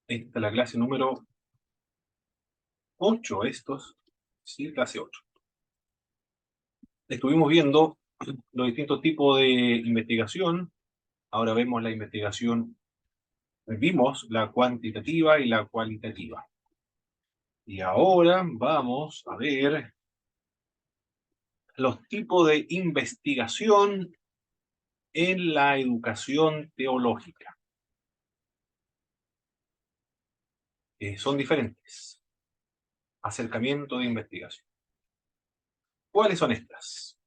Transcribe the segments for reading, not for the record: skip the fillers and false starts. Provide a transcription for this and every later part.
Esta es la clase número 8, sí, clase 8. Estuvimos viendo los distintos tipos de investigación. Ahora vemos la investigación, vimos la cuantitativa y la cualitativa. Y ahora vamos a ver los tipos de investigación en la educación teológica. Son diferentes. Acercamiento de investigación. ¿Cuáles son estas?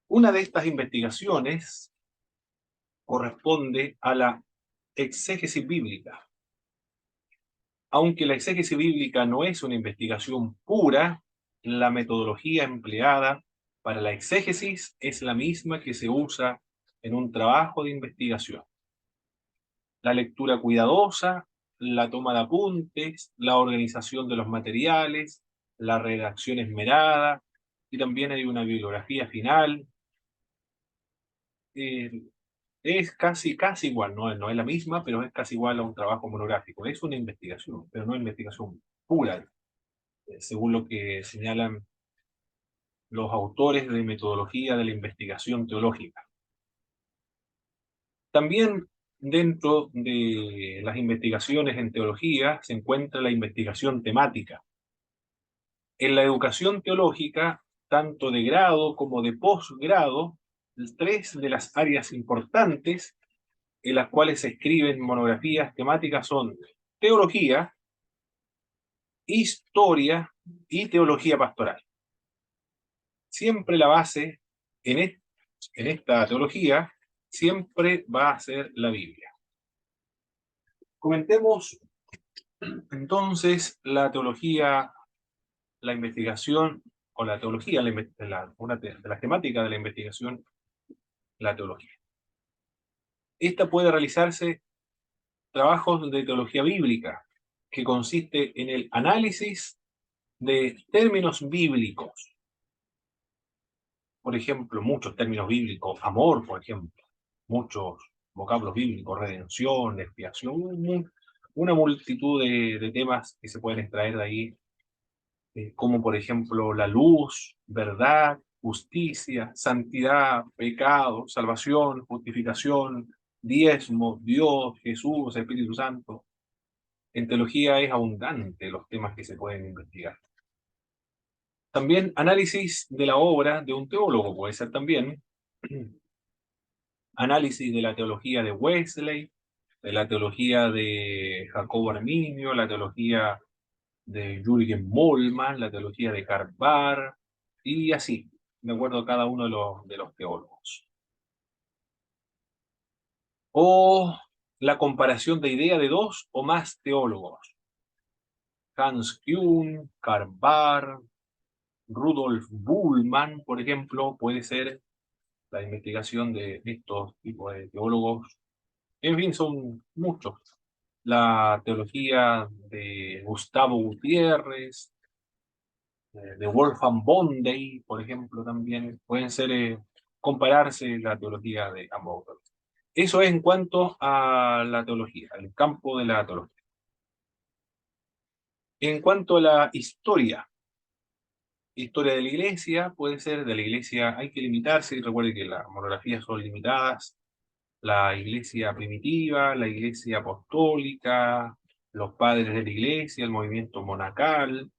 Una de estas investigaciones corresponde a la exégesis bíblica. Aunque la exégesis bíblica no es una investigación pura, la metodología empleada para la exégesis es la misma que se usa en un trabajo de investigación. La lectura cuidadosa, la toma de apuntes, la organización de los materiales, la redacción esmerada, y también hay una bibliografía final. Eh, es casi igual, no es la misma, pero es casi igual a un trabajo monográfico. Es una investigación, pero no investigación pura, según lo que señalan los autores de metodología de la investigación teológica. También dentro de las investigaciones en teología se encuentra la investigación temática. En la educación teológica, tanto de grado como de posgrado, tres de las áreas importantes en las cuales se escriben monografías temáticas son teología, historia y teología pastoral. Siempre la base en esta teología siempre va a ser la Biblia. Comentemos entonces la teología, la investigación, o la teología, una de las temáticas de la investigación, la teología. Esta puede realizarse trabajos de teología bíblica, que consiste en el análisis de términos bíblicos. Por ejemplo, muchos términos bíblicos, amor, por ejemplo, muchos vocablos bíblicos, redención, expiación, una multitud de temas que se pueden extraer de ahí, como por ejemplo la luz, verdad, justicia, santidad, pecado, salvación, justificación, diezmo, Dios, Jesús, Espíritu Santo. En teología es abundante los temas que se pueden investigar. También análisis de la obra de un teólogo puede ser también. Análisis de la teología de Wesley, de la teología de Jacobo Arminio, la teología de Jürgen Moltmann, la teología de Karl Barth, y así, de acuerdo a cada uno de los teólogos. O la comparación de idea de dos o más teólogos. Hans Kuhn, Karl Barth, Rudolf Buhlmann, por ejemplo, puede ser la investigación de estos tipos de teólogos. En fin, son muchos. La teología de Gustavo Gutiérrez, de Wolfgang Bondey, por ejemplo, también pueden ser, compararse la teología de ambos autores. Eso es en cuanto a la teología, el campo de la teología. En cuanto a la historia de la iglesia, puede ser de la iglesia, hay que limitarse, y recuerde que las monografías son limitadas, la iglesia primitiva, la iglesia apostólica, los padres de la iglesia, el movimiento monacal,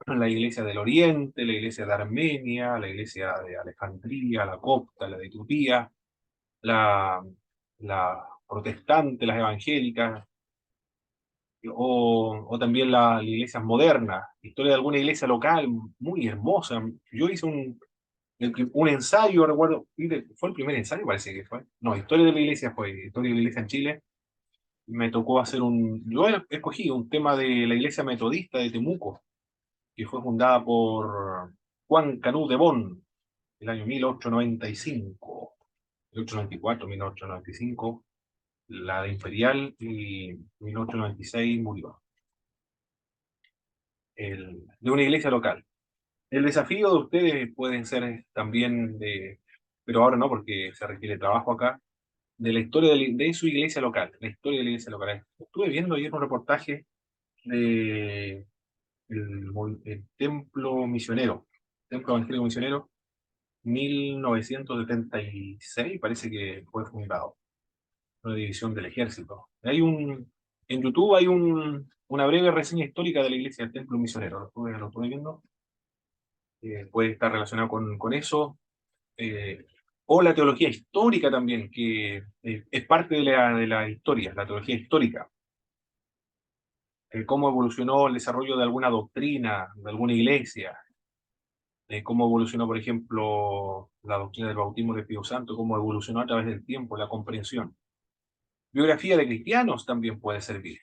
la iglesia del Oriente, la iglesia de Armenia, la iglesia de Alejandría, la copta, la de Etiopía, la, la protestante, las evangélicas, o también la iglesia moderna, historia de alguna iglesia local muy hermosa. Yo hice un ensayo, recuerdo, fue el primer ensayo, parece que fue. No, historia de la iglesia fue, historia de la iglesia en Chile. Me tocó hacer yo escogí un tema de la iglesia metodista de Temuco, que fue fundada por Juan Canut de Bonn, el año 1895, 1894, 1895, la de Imperial, y 1896 murió, de una iglesia local. El desafío de ustedes pueden ser también pero ahora no, porque se requiere trabajo acá, de la historia de su iglesia local, la historia de la iglesia local. Estuve viendo ayer un reportaje de el templo misionero, templo evangélico misionero, 1976 parece que fue fundado, una división del ejército. En YouTube hay una breve reseña histórica de la iglesia del templo misionero, lo estuve viendo, puede estar relacionado con eso, o la teología histórica también, que es parte de la historia, la teología histórica, cómo evolucionó el desarrollo de alguna doctrina, de alguna iglesia, cómo evolucionó, por ejemplo, la doctrina del bautismo del Espíritu Santo, cómo evolucionó a través del tiempo, la comprensión. Biografía de cristianos también puede servir.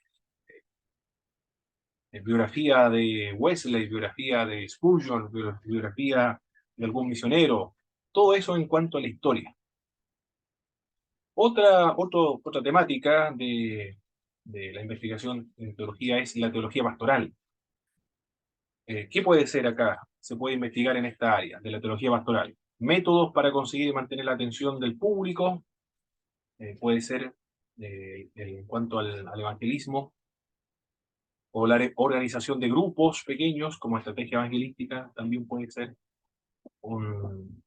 Biografía de Wesley, biografía de Spurgeon, biografía de algún misionero. Todo eso en cuanto a la historia. Otra temática de la investigación en teología es la teología pastoral. ¿Qué puede ser acá? Se puede investigar en esta área de la teología pastoral. Métodos para conseguir y mantener la atención del público. Puede ser en cuanto al evangelismo o la organización de grupos pequeños como estrategia evangelística también puede ser un,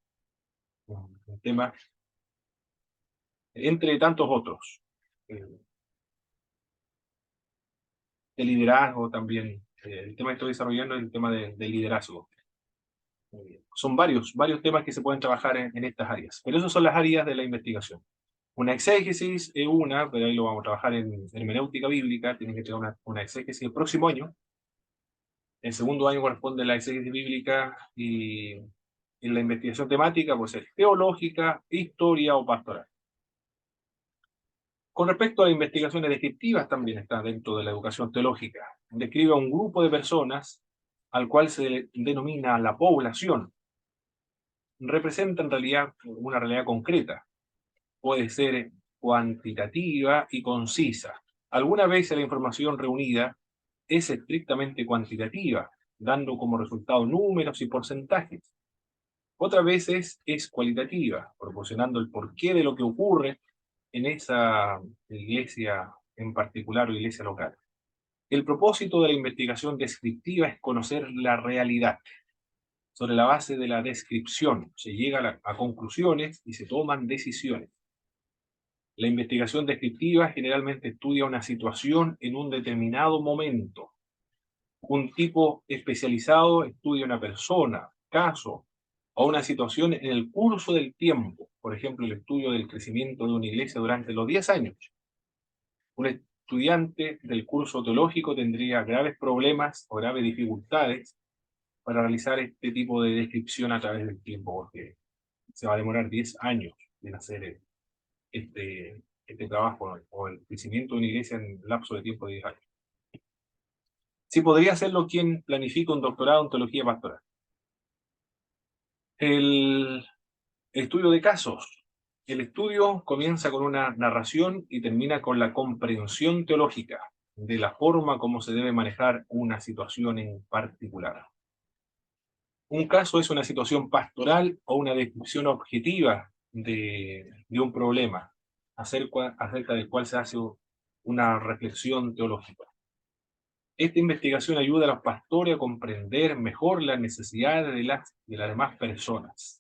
un tema, entre tantos otros. De liderazgo también. El tema que estoy desarrollando es el tema de liderazgo. Son varios temas que se pueden trabajar en estas áreas, pero esas son las áreas de la investigación. Una exégesis es una, pero ahí lo vamos a trabajar en hermenéutica bíblica, tienen que tener una exégesis el próximo año. El segundo año corresponde a la exégesis bíblica y en la investigación temática puede ser teológica, historia o pastoral. Con respecto a las investigaciones descriptivas, también está dentro de la educación teológica. Describe a un grupo de personas al cual se denomina la población. Representa en realidad una realidad concreta. Puede ser cuantitativa y concisa. Algunas veces la información reunida es estrictamente cuantitativa, dando como resultado números y porcentajes. Otras veces es cualitativa, proporcionando el porqué de lo que ocurre en esa iglesia en particular o iglesia local. El propósito de la investigación descriptiva es conocer la realidad. Sobre la base de la descripción se llega a conclusiones y se toman decisiones. La investigación descriptiva generalmente estudia una situación en un determinado momento. Un tipo especializado estudia una persona, caso o una situación en el curso del tiempo. Por ejemplo, el estudio del crecimiento de una iglesia durante los 10 años. Un estudiante del curso teológico tendría graves problemas o graves dificultades para realizar este tipo de descripción a través del tiempo, porque se va a demorar 10 años en hacer este trabajo o el crecimiento de una iglesia en un lapso de tiempo de 10 años. Sí, podría hacerlo quien planifica un doctorado en teología pastoral. El estudio de casos. El estudio comienza con una narración y termina con la comprensión teológica de la forma como se debe manejar una situación en particular. Un caso es una situación pastoral o una descripción objetiva de un problema acerca del cual se hace una reflexión teológica. Esta investigación ayuda a los pastores a comprender mejor las necesidades de las demás personas.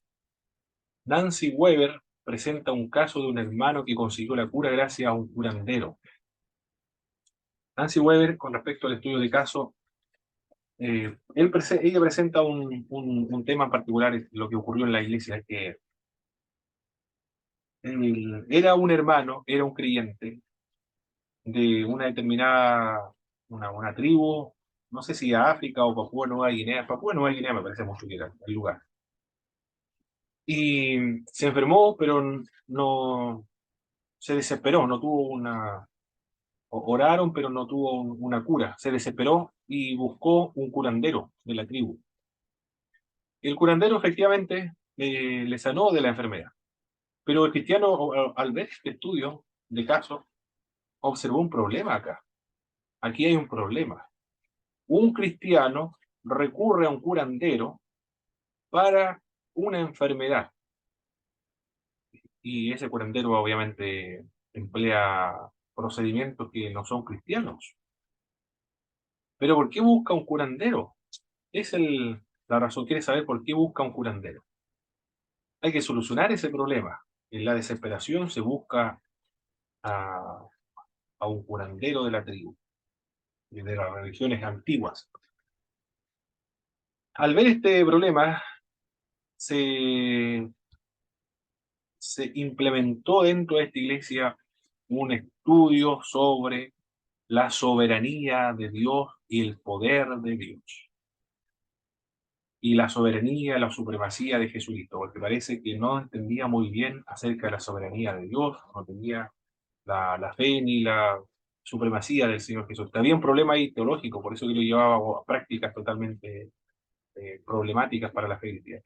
Nancy Weber presenta un caso de un hermano que consiguió la cura gracias a un curandero. Nancy Weber, con respecto al estudio de caso, ella presenta un tema en particular, lo que ocurrió en la iglesia, que era un hermano, era un creyente de una determinada, una tribu, no sé si a África o Papúa Nueva Guinea me parece mucho que era el lugar. Y se enfermó, pero no se desesperó, no tuvo oraron, pero no tuvo una cura. Se desesperó y buscó un curandero de la tribu. El curandero efectivamente le sanó de la enfermedad. Pero el cristiano, al ver este estudio de caso, observó un problema acá. Aquí hay un problema. Un cristiano recurre a un curandero para una enfermedad. y ese curandero obviamente emplea procedimientos que no son cristianos. Pero ¿por qué busca un curandero? Es la razón, quiere saber por qué busca un curandero. Hay que solucionar ese problema. En la desesperación se busca a, a un curandero de la tribu, de las religiones antiguas. Al ver este problema, se, se implementó dentro de esta iglesia un estudio sobre la soberanía de Dios y el poder de Dios. Y la soberanía, la supremacía de Jesucristo, porque parece que no entendía muy bien acerca de la soberanía de Dios, no tenía la fe ni la supremacía del Señor Jesús. Había un problema ahí teológico, por eso que lo llevaba a prácticas totalmente problemáticas para la fe cristiana.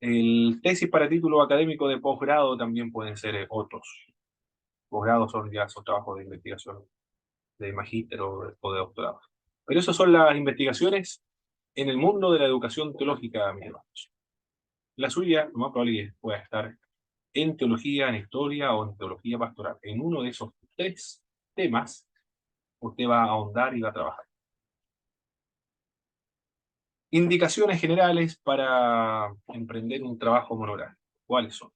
El tesis para título académico de posgrado también pueden ser otros. Posgrados son ya son trabajos de investigación de magíster o de doctorado. Pero esas son las investigaciones en el mundo de la educación teológica, mis hermanos. La suya, lo más probable es que pueda estar en teología, en historia o en teología pastoral. En uno de esos tres temas, usted va a ahondar y va a trabajar. Indicaciones generales para emprender un trabajo monográfico. ¿Cuáles son?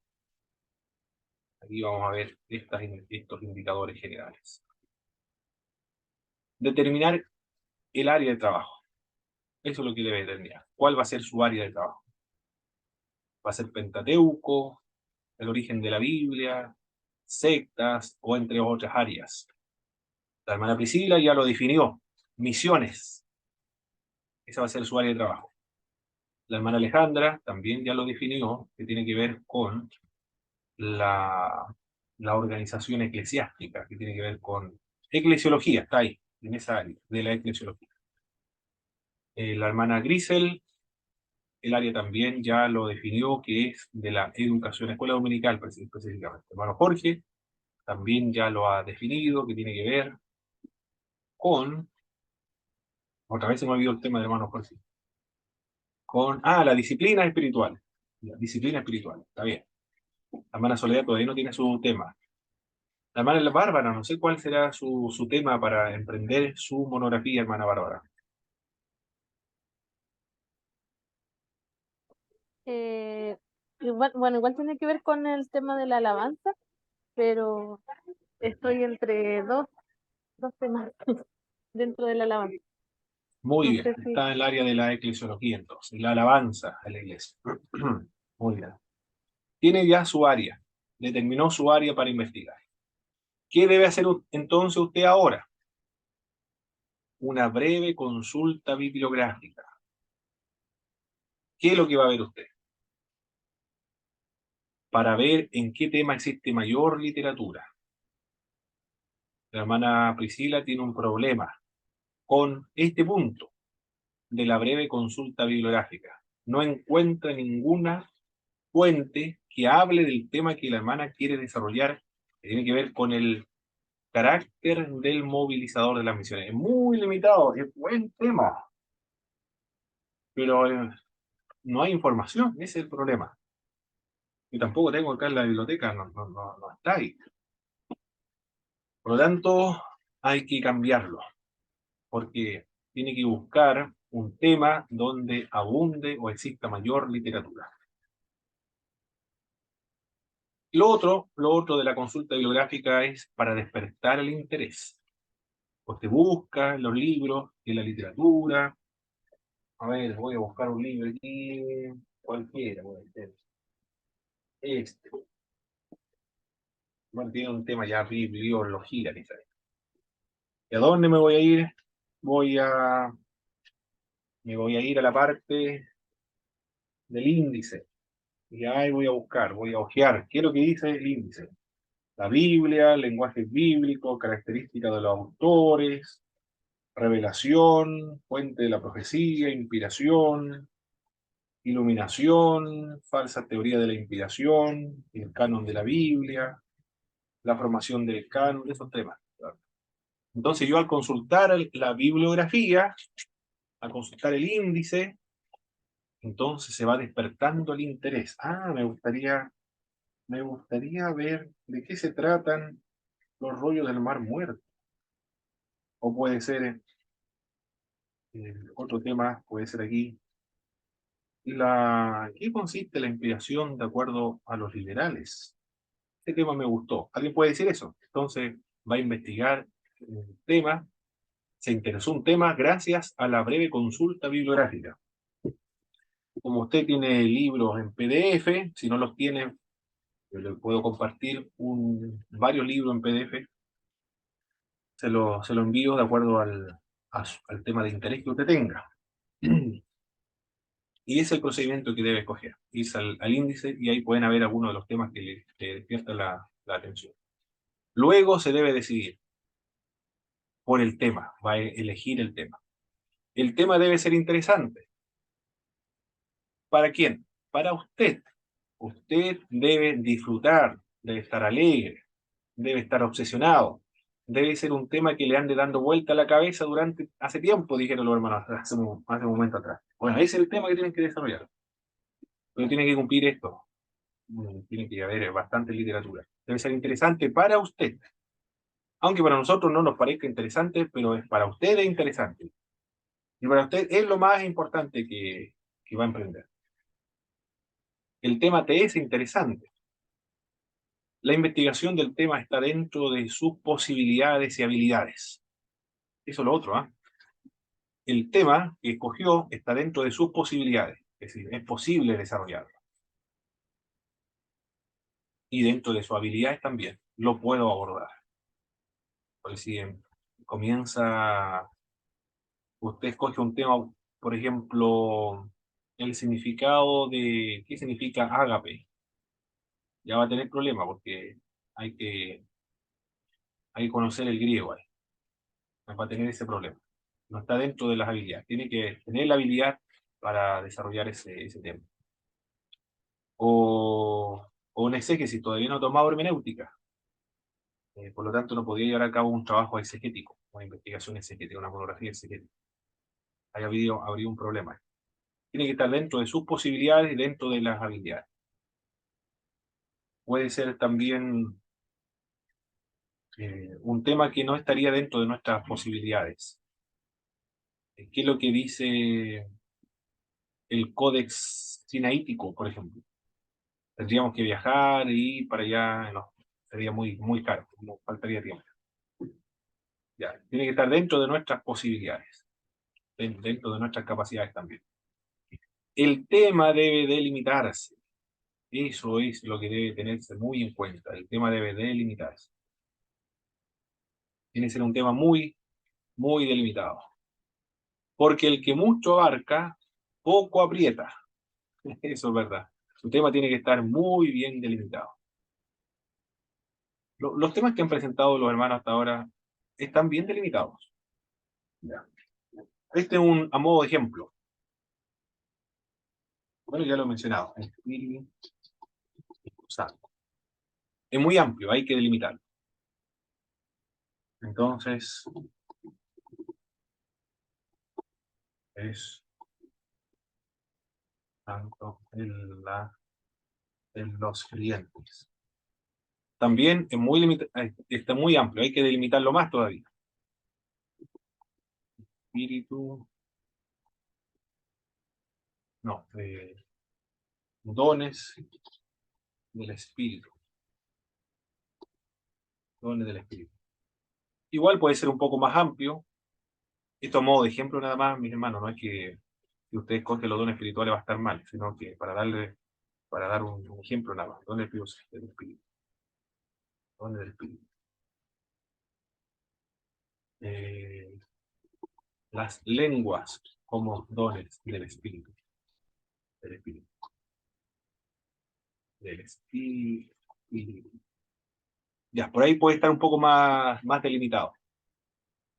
Aquí vamos a ver estos indicadores generales. Determinar el área de trabajo. Eso es lo que debe determinar. ¿Cuál va a ser su área de trabajo? ¿Va a ser Pentateuco, el origen de la Biblia, sectas o entre otras áreas? La hermana Priscila ya lo definió. Misiones. Esa va a ser su área de trabajo. La hermana Alejandra también ya lo definió, que tiene que ver con la, la organización eclesiástica, que tiene que ver con eclesiología, está ahí, en esa área de la eclesiología. La hermana Grisel, el área también ya lo definió, que es de la educación, escuela dominical específicamente. Hermano Jorge también ya lo ha definido, que tiene que ver con, otra vez se me olvidó el tema del hermano Jorge, con, la disciplina espiritual. La disciplina espiritual, está bien. La hermana Soledad todavía no tiene su tema. La hermana Bárbara, no sé cuál será su tema para emprender su monografía, hermana Bárbara. Eh, bueno, igual tiene que ver con el tema de la alabanza, pero estoy entre dos temas dentro de la alabanza. Muy No bien, sé si está en el área de la eclesiología entonces, la alabanza a la iglesia. Muy bien. Tiene ya su área, determinó su área para investigar. ¿Qué debe hacer entonces usted ahora? Una breve consulta bibliográfica. ¿Qué es lo que va a ver usted? Para ver en qué tema existe mayor literatura. La hermana Priscila tiene un problema con este punto de la breve consulta bibliográfica. No encuentra ninguna fuente que hable del tema que la hermana quiere desarrollar, que tiene que ver con el carácter del movilizador de las misiones. Es muy limitado, es buen tema, pero no hay información, ese es el problema. Y tampoco tengo acá en la biblioteca, no está ahí. Por lo tanto, hay que cambiarlo, porque tiene que buscar un tema donde abunde o exista mayor literatura. Lo otro de la consulta bibliográfica es para despertar el interés. Usted busca en los libros, en la literatura. A ver, voy a buscar un libro aquí, cualquiera, puede ser. Este. Bueno, tiene un tema ya, bibliología, quizás. ¿Y a dónde me voy a ir? Me voy a ir a la parte del índice. Y ahí voy a buscar, voy a hojear. ¿Qué es lo que dice el índice? La Biblia, lenguaje bíblico, características de los autores, revelación, fuente de la profecía, inspiración, iluminación, falsa teoría de la inspiración, el canon de la Biblia, la formación del canon, de esos temas. Entonces yo al consultar la bibliografía, al consultar el índice, Entonces se va despertando el interés. Ah, me gustaría ver de qué se tratan los rollos del Mar Muerto. O puede ser, otro tema, puede ser aquí, ¿qué consiste la inspiración de acuerdo a los liberales? Este tema me gustó. ¿Alguien puede decir eso? Entonces va a investigar un tema, se interesó un tema gracias a la breve consulta bibliográfica. Como usted tiene libros en PDF, si no los tiene, yo le puedo compartir varios libros en PDF, se lo envío de acuerdo al tema de interés que usted tenga. Y es el procedimiento que debe escoger. Ir al índice y ahí pueden haber algunos de los temas que le despiertan la atención. Luego se debe decidir por el tema, va a elegir el tema. El tema debe ser interesante. ¿Para quién? Para usted. Usted debe disfrutar, debe estar alegre, debe estar obsesionado. Debe ser un tema que le ande dando vuelta a la cabeza hace tiempo, dijeron los hermanos, hace un momento atrás. Bueno, ese es el tema que tienen que desarrollar. Pero tienen que cumplir esto. Tiene que haber bastante literatura. Debe ser interesante para usted. Aunque para nosotros no nos parezca interesante, pero para usted es interesante. Y para usted es lo más importante que va a emprender. El tema te es interesante. La investigación del tema está dentro de sus posibilidades y habilidades. Eso es lo otro, ¿ah? El tema que escogió está dentro de sus posibilidades. Es decir, es posible desarrollarlo. Y dentro de sus habilidades también. Lo puedo abordar. Por si comienza, usted escoge un tema, por ejemplo, el significado de, ¿qué significa ágape? Ya va a tener problema porque hay que, hay que conocer el griego ahí. Va a tener ese problema. No está dentro de las habilidades. Tiene que tener la habilidad para desarrollar ese tema. O un exégesis, todavía no ha tomado hermenéutica. Por lo tanto, no podía llevar a cabo un trabajo exegético, una investigación exegética, una monografía exegética. Ahí habría un problema. Tiene que estar dentro de sus posibilidades y dentro de las habilidades. Puede ser también un tema que no estaría dentro de nuestras posibilidades. ¿Qué es lo que dice el Códex Sinaítico, por ejemplo? Tendríamos que viajar y ir para allá, no, sería muy, muy caro, nos faltaría tiempo. Ya, tiene que estar dentro de nuestras posibilidades, dentro de nuestras capacidades también. El tema debe delimitarse. Eso es lo que debe tenerse muy en cuenta. El tema debe delimitarse. Tiene que ser un tema muy, muy delimitado. Porque el que mucho abarca, poco aprieta. Eso es verdad. Su tema tiene que estar muy bien delimitado. Los temas que han presentado los hermanos hasta ahora están bien delimitados. Ya. Este es a modo de ejemplo. Bueno, ya lo he mencionado. El Espíritu Santo. Es muy amplio, hay que delimitarlo. Entonces, es tanto en los creyentes. También es está muy amplio, hay que delimitarlo más todavía. Espíritu, no, dones del Espíritu. Dones del Espíritu. Igual puede ser un poco más amplio. Esto a modo de ejemplo nada más, mis hermanos, no es que si usted escoge los dones espirituales va a estar mal, sino que para dar un ejemplo nada más, dones del Espíritu. Dones del Espíritu. Eh, las lenguas como dones del Espíritu. Del Espíritu. Del Espíritu. Ya, por ahí puede estar un poco más delimitado.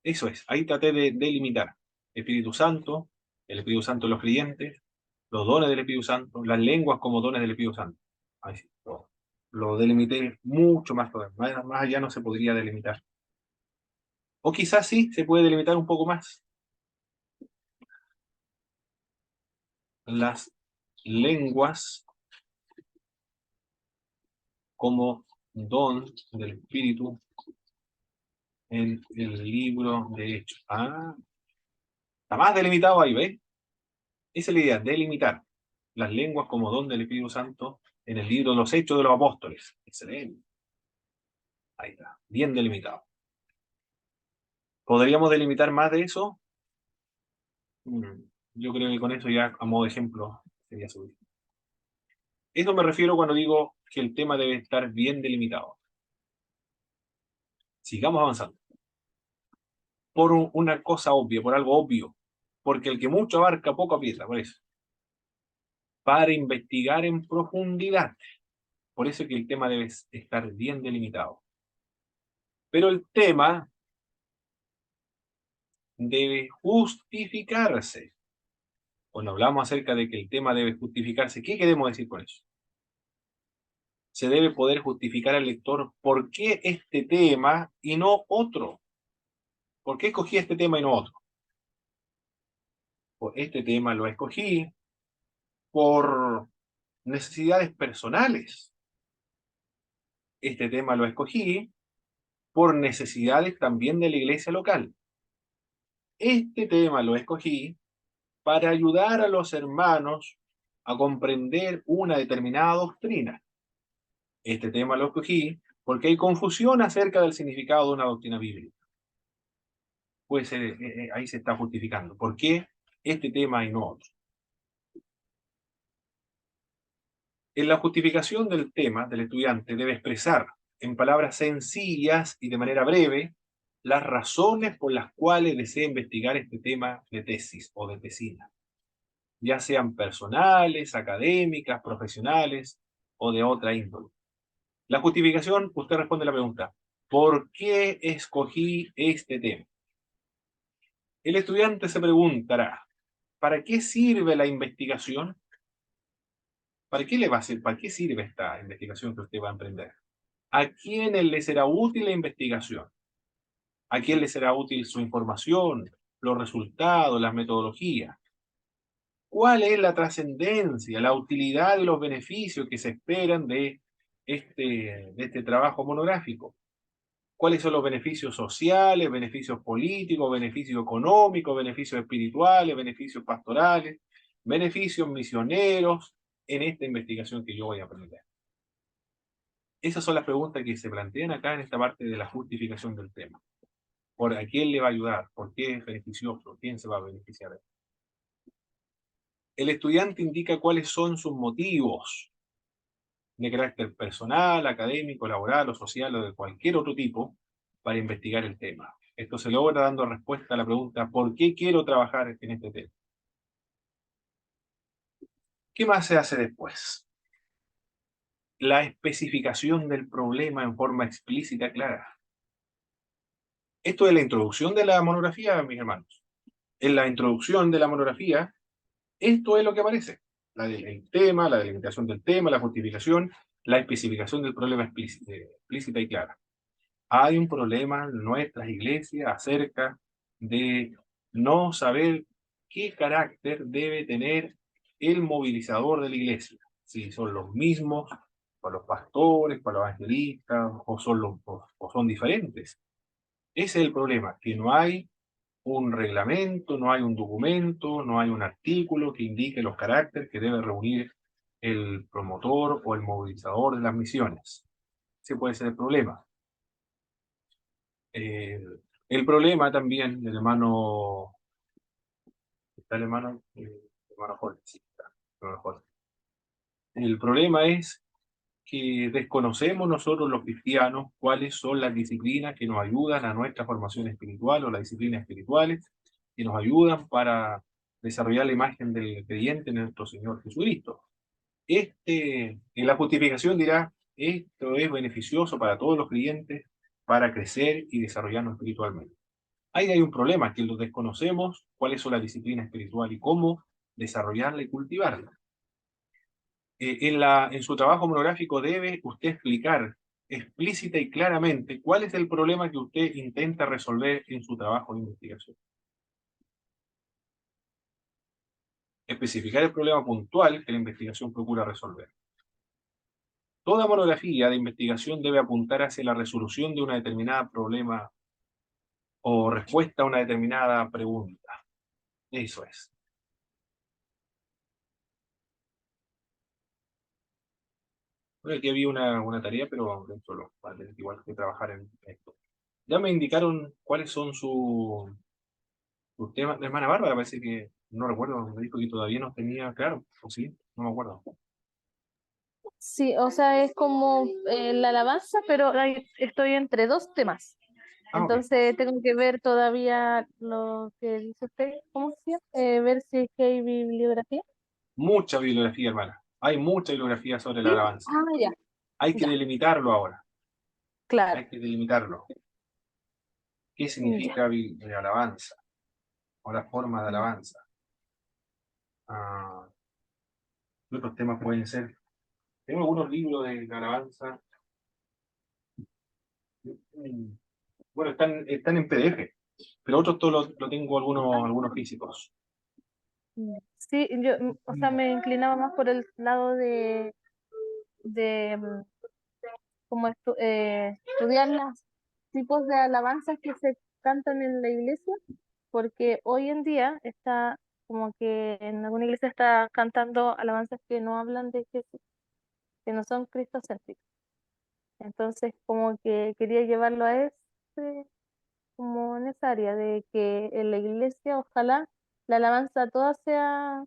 Eso es, ahí traté de delimitar. Espíritu Santo, el Espíritu Santo de los creyentes, los dones del Espíritu Santo, las lenguas como dones del Espíritu Santo. Ahí sí, lo delimité mucho más todavía. Más allá no se podría delimitar. O quizás sí, se puede delimitar un poco más. Las lenguas como don del Espíritu en el libro de Hechos. Ah, está más delimitado ahí, ¿ves? Esa es la idea, delimitar las lenguas como don del Espíritu Santo en el libro de los Hechos de los Apóstoles. Excelente. Ahí está, bien delimitado. ¿Podríamos delimitar más de eso? Yo creo que con eso ya, a modo de ejemplo, sería suficiente. Eso me refiero cuando digo que el tema debe estar bien delimitado. Sigamos avanzando. Por una cosa obvia, por algo obvio. Porque el que mucho abarca, poco aprieta, por eso. Para investigar en profundidad. Por eso que el tema debe estar bien delimitado. Pero el tema debe justificarse. Cuando hablamos acerca de que el tema debe justificarse, ¿qué queremos decir con eso? Se debe poder justificar al lector por qué este tema y no otro. ¿Por qué escogí este tema y no otro? Pues este tema lo escogí por necesidades personales. Este tema lo escogí por necesidades también de la iglesia local. Este tema lo escogí para ayudar a los hermanos a comprender una determinada doctrina. Este tema lo escogí porque hay confusión acerca del significado de una doctrina bíblica. Pues ahí se está justificando. ¿Por qué este tema y no otro? En la justificación del tema del estudiante debe expresar en palabras sencillas y de manera breve las razones por las cuales desea investigar este tema de tesis o de tesina, ya sean personales, académicas, profesionales o de otra índole. La justificación, usted responde la pregunta, ¿por qué escogí este tema? El estudiante se preguntará, ¿para qué sirve la investigación? ¿Para qué le va a servir? ¿Para qué sirve esta investigación que usted va a emprender? ¿A quién le será útil la investigación? ¿A quién le será útil su información, los resultados, las metodologías? ¿Cuál es la trascendencia, la utilidad y los beneficios que se esperan de este trabajo monográfico? ¿Cuáles son los beneficios sociales, beneficios políticos, beneficios económicos, beneficios espirituales, beneficios pastorales, beneficios misioneros en esta investigación que yo voy a aprender? Esas son las preguntas que se plantean acá en esta parte de la justificación del tema. ¿Por a quién le va a ayudar? ¿Por qué es beneficioso? ¿Quién se va a beneficiar? El estudiante indica cuáles son sus motivos de carácter personal, académico, laboral o social o de cualquier otro tipo para investigar el tema. Esto se logra dando respuesta a la pregunta ¿por qué quiero trabajar en este tema? ¿Qué más se hace después? La especificación del problema en forma explícita y clara. Esto es la introducción de la monografía, mis hermanos. En la introducción de la monografía, esto es lo que aparece. El tema, la delimitación del tema, la justificación, la especificación del problema explícita y clara. Hay un problema en nuestras iglesias acerca de no saber qué carácter debe tener el movilizador de la iglesia. Si son los mismos para los pastores, para los evangelistas, o son diferentes. Ese es el problema, que no hay un reglamento, no hay un documento, no hay un artículo que indique los caracteres que debe reunir el promotor o el movilizador de las misiones. Ese puede ser el problema. Eh, el problema también, el hermano, ¿está el hermano Jorge? Sí, está, el hermano Jorge. El problema es que desconocemos nosotros los cristianos cuáles son las disciplinas que nos ayudan a nuestra formación espiritual o las disciplinas espirituales que nos ayudan para desarrollar la imagen del creyente en nuestro Señor Jesucristo. En la justificación dirá, esto es beneficioso para todos los creyentes para crecer y desarrollarnos espiritualmente. Ahí hay un problema, que lo desconocemos, cuáles son las disciplinas espirituales y cómo desarrollarla y cultivarla. En su trabajo monográfico debe usted explicar explícita y claramente cuál es el problema que usted intenta resolver en su trabajo de investigación. especificar el problema puntual que la investigación procura resolver. Toda monografía de investigación debe apuntar hacia la resolución de una determinada problema o respuesta a una determinada pregunta. Eso es. Bueno, aquí había una tarea, pero dentro lo va a tener igual que trabajar en esto. Ya me indicaron cuáles son sus temas. La hermana Bárbara parece que, no recuerdo, me dijo que todavía no tenía claro, o sí, no me acuerdo. Sí, o sea, es como la alabanza, pero estoy entre dos temas. Ah, ok. Entonces tengo que ver todavía lo que dice usted, ¿cómo se llama? Ver si es que hay bibliografía. Mucha bibliografía, hermana. Hay mucha bibliografía sobre la Sí, alabanza. ah, ya, Hay que ya, delimitarlo ahora. claro, Hay que delimitarlo. ¿Qué ya. significa alabanza? O la forma de Mm. alabanza. Ah, ¿qué otros temas pueden ser? Tengo algunos libros de alabanza. Mm, Bueno, están en PDF, pero otros todos lo tengo algunos físicos. Sí, yo, o sea, me inclinaba más por el lado de como estudiar los tipos de alabanzas que se cantan en la iglesia, porque hoy en día está como que en alguna iglesia está cantando alabanzas que no hablan de Jesús, que no son cristocéntricas. Entonces, como que quería llevarlo a ese, como en esa área de que en la iglesia, ojalá la alabanza toda sea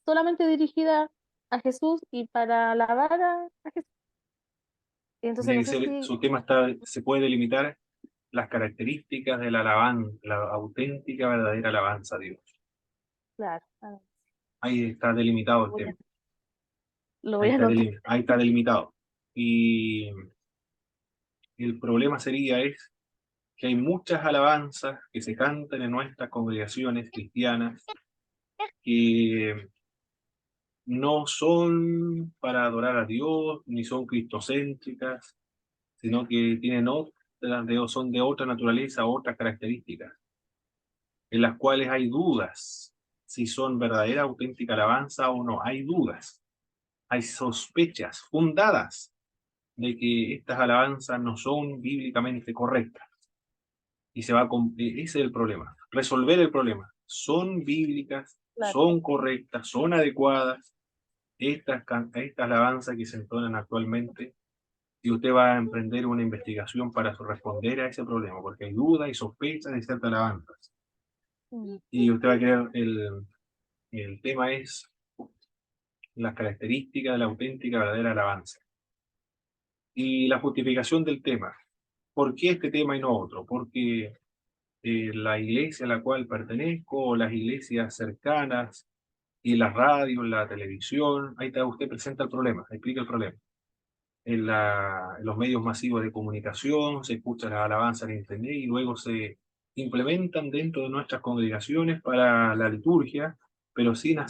solamente dirigida a Jesús y para alabar a Jesús. Y entonces Tiene no que sé ser, si, su tema se puede delimitar las características de la alabanza, la auténtica, verdadera alabanza a Dios. claro, Ahí está delimitado el voy a- tema. lo voy a anotar. Ahí está delimitado. Y el problema es que hay muchas alabanzas que se cantan en nuestras congregaciones cristianas que no son para adorar a Dios, ni son cristocéntricas, sino que tienen son de otra naturaleza, otras características, en las cuales hay dudas si son verdadera, auténtica alabanza o no. Hay dudas, hay sospechas fundadas de que estas alabanzas no son bíblicamente correctas. Y ese es el problema. Resolver el problema. ¿Son bíblicas? Claro. ¿Son correctas? ¿Son adecuadas? Estas alabanzas que se entonan actualmente, y usted va a emprender una investigación para responder a ese problema, porque hay dudas y sospechas de ciertas alabanzas. Mm. Y usted va a querer, el tema es las características de la auténtica, verdadera alabanza. Y la justificación del tema. ¿Por qué este tema y no otro? Porque la iglesia a la cual pertenezco, o las iglesias cercanas, y la radio, la televisión, ahí está, usted presenta el problema, explica el problema. En los medios masivos de comunicación, se escucha las alabanzas en internet y luego se implementan dentro de nuestras congregaciones para la liturgia, pero sin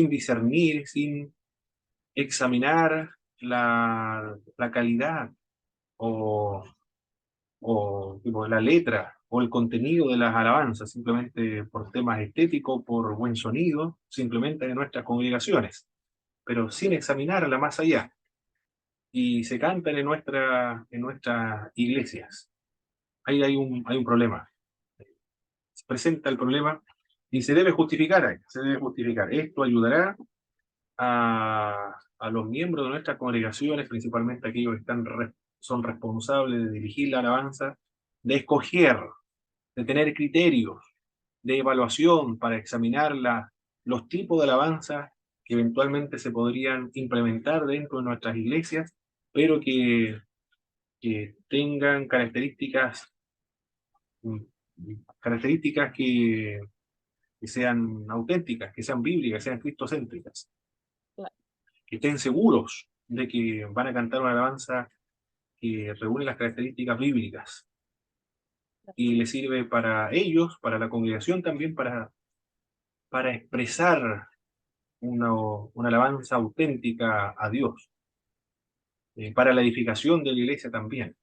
discernir, sin examinar la calidad o, o tipo, la letra o el contenido de las alabanzas, simplemente por temas estéticos, por buen sonido, simplemente en nuestras congregaciones, pero sin examinarla más allá. Y se cantan en nuestras iglesias. Ahí hay un problema. Se presenta el problema y se debe justificar ahí, se debe justificar. Esto ayudará a los miembros de nuestras congregaciones, principalmente aquellos que son responsables de dirigir la alabanza, de escoger, de tener criterios de evaluación para examinar los tipos de alabanza que eventualmente se podrían implementar dentro de nuestras iglesias, pero que tengan mm, características que sean auténticas, que sean bíblicas, que sean cristocéntricas, Claro. que estén seguros de que van a cantar una alabanza que reúne las características bíblicas y le sirve para ellos, para la congregación también, para expresar una alabanza auténtica a Dios, para la edificación de la iglesia también,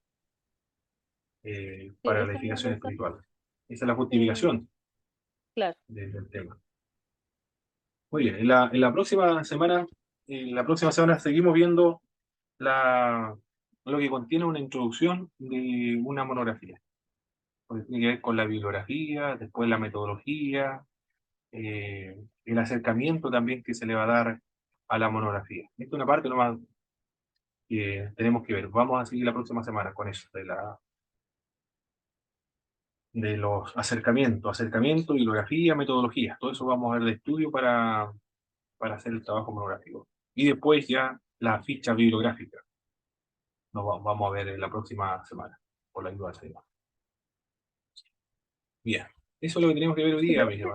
Sí, para la eso es edificación importante. espiritual. Esa es la Eh, justificación claro. del tema. Muy bien, en la próxima semana seguimos viendo la, lo que contiene una introducción de una monografía, porque tiene que ver con la bibliografía, después la metodología, el acercamiento también que se le va a dar a la monografía. Esta es una parte nomás que tenemos que ver. Vamos a seguir la próxima semana con eso, de los acercamiento, bibliografía, metodología. Todo eso vamos a ver de estudio para hacer el trabajo monográfico. Y después ya la ficha bibliográfica. Vamos a ver en la próxima semana, por la ayuda del Señor. Bien, eso es lo que tenemos que ver hoy día, mis hermanos.